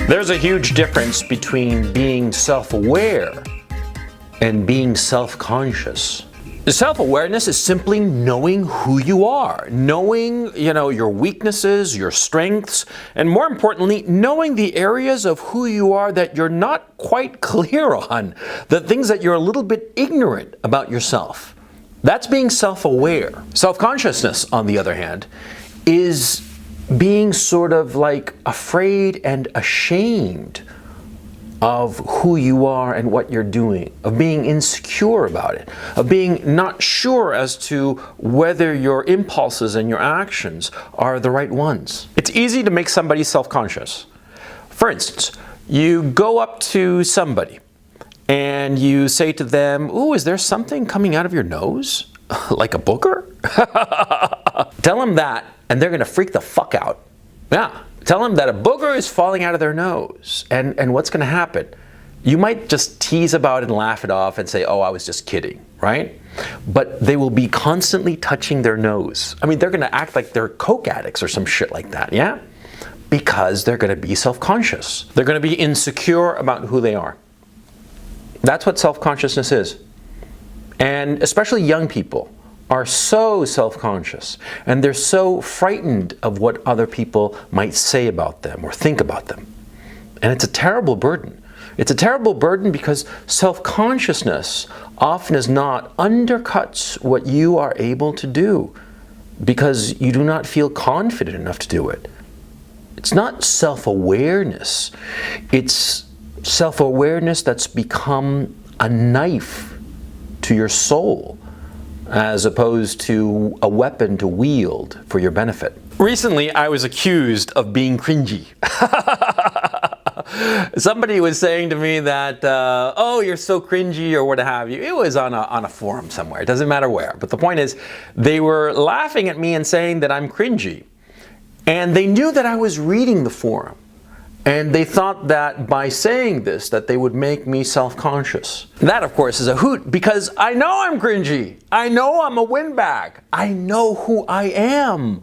There's a huge difference between being self-aware and being self-conscious. Self-awareness is simply knowing who you are, knowing, your weaknesses, your strengths, and more importantly, knowing the areas of who you are that you're not quite clear on, the things that you're a little bit ignorant about yourself. That's being self-aware. Self-consciousness, on the other hand, is being sort of like afraid and ashamed of who you are and what you're doing, of being insecure about it, of being not sure as to whether your impulses and your actions are the right ones. It's easy to make somebody self-conscious. For instance, you go up to somebody and you say to them, "Ooh, is there something coming out of your nose? Like a booger?" Tell them that and they're gonna freak the fuck out. Yeah. Tell them that a booger is falling out of their nose, and what's going to happen? You might just tease about it and laugh it off and say, "Oh, I was just kidding," right? But they will be constantly touching their nose. I mean, they're going to act like they're coke addicts or some shit like that, yeah? Because they're going to be self-conscious. They're going to be insecure about who they are. That's what self-consciousness is. And especially young people are so self-conscious, and they're so frightened of what other people might say about them or think about them. And it's a terrible burden. It's a terrible burden because self-consciousness often as not undercuts what you are able to do because you do not feel confident enough to do it. It's not self-awareness. It's self-awareness that's become a knife to your soul, as opposed to a weapon to wield for your benefit. Recently, I was accused of being cringy. Somebody was saying to me that, "Oh, you're so cringy," or what have you. It was on a forum somewhere. It doesn't matter where. But the point is, they were laughing at me and saying that I'm cringy. And they knew that I was reading the forum. And they thought that by saying this, that they would make me self-conscious. That, of course, is a hoot because I know I'm cringy. I know I'm a windbag. I know who I am.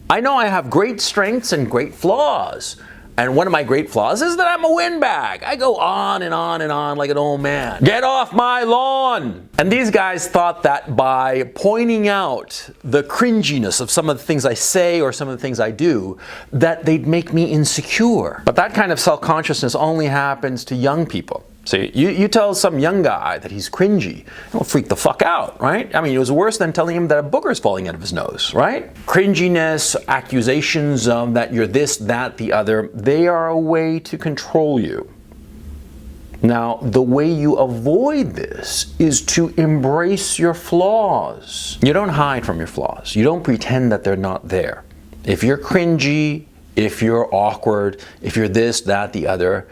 I know I have great strengths and great flaws. And one of my great flaws is that I'm a windbag. I go on and on and on like an old man. Get off my lawn! And these guys thought that by pointing out the cringiness of some of the things I say or some of the things I do, that they'd make me insecure. But that kind of self-consciousness only happens to young people. See, you tell some young guy that he's cringy, he'll freak the fuck out, right? I mean, it was worse than telling him that a booger's falling out of his nose, right? Cringiness, accusations that you're this, that, the other, they are a way to control you. Now, the way you avoid this is to embrace your flaws. You don't hide from your flaws. You don't pretend that they're not there. If you're cringy, if you're awkward, if you're this, that, the other,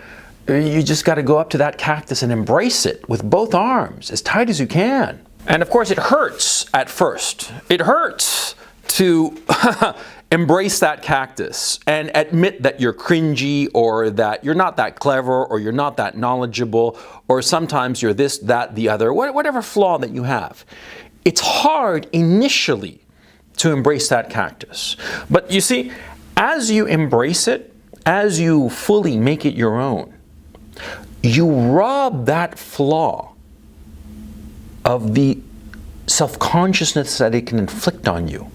you just got to go up to that cactus and embrace it with both arms, as tight as you can. And of course, it hurts at first. It hurts to embrace that cactus and admit that you're cringy or that you're not that clever or you're not that knowledgeable or sometimes you're this, that, the other, whatever flaw that you have. It's hard initially to embrace that cactus. But you see, as you embrace it, as you fully make it your own, you rob that flaw of the self-consciousness that it can inflict on you.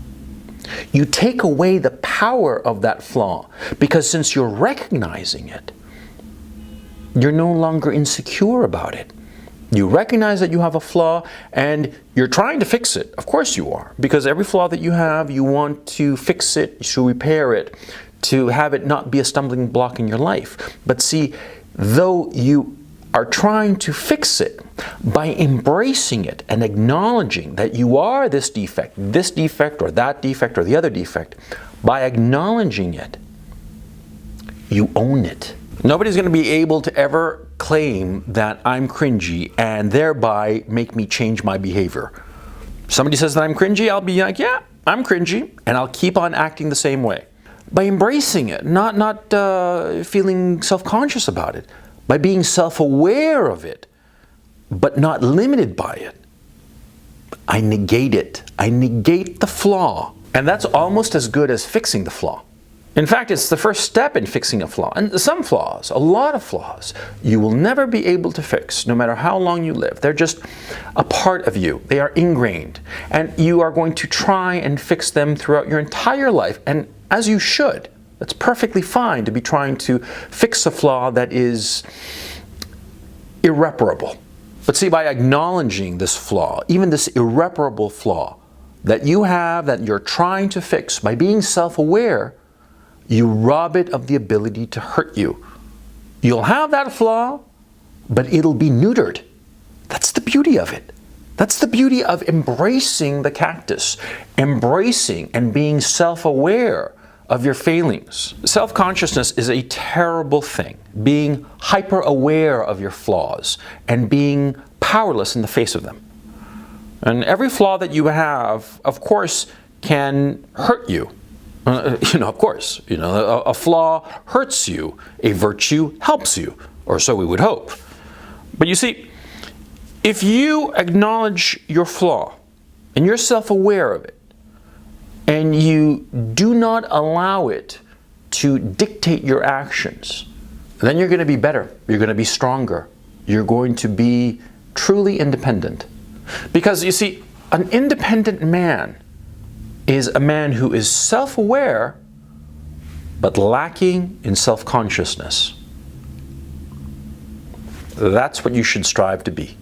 You take away the power of that flaw because since you're recognizing it, you're no longer insecure about it. You recognize that you have a flaw and you're trying to fix it. Of course you are, because every flaw that you have, you want to fix it, to repair it, to have it not be a stumbling block in your life. But see, though you are trying to fix it, by embracing it and acknowledging that you are this defect or that defect or the other defect, by acknowledging it, you own it. Nobody's going to be able to ever claim that I'm cringy and thereby make me change my behavior. Somebody says that I'm cringy, I'll be like, yeah, I'm cringy, and I'll keep on acting the same way. By embracing it, not feeling self-conscious about it, by being self-aware of it, but not limited by it. I negate it. I negate the flaw. And that's almost as good as fixing the flaw. In fact, it's the first step in fixing a flaw. And some flaws, a lot of flaws, you will never be able to fix, no matter how long you live. They're just a part of you. They are ingrained. And you are going to try and fix them throughout your entire life. And as you should. That's perfectly fine to be trying to fix a flaw that is irreparable. But see, by acknowledging this flaw, even this irreparable flaw that you have, that you're trying to fix, by being self-aware, you rob it of the ability to hurt you. You'll have that flaw, but it'll be neutered. That's the beauty of it. That's the beauty of embracing the cactus, embracing and being self-aware of your failings. Self-consciousness is a terrible thing. Being hyper-aware of your flaws and being powerless in the face of them. And every flaw that you have, of course, can hurt you. Of course, a flaw hurts you, a virtue helps you, or so we would hope. But you see, if you acknowledge your flaw and you're self-aware of it, and you do not allow it to dictate your actions, then you're going to be better, you're going to be stronger, you're going to be truly independent. Because you see, an independent man is a man who is self-aware but lacking in self-consciousness. That's what you should strive to be.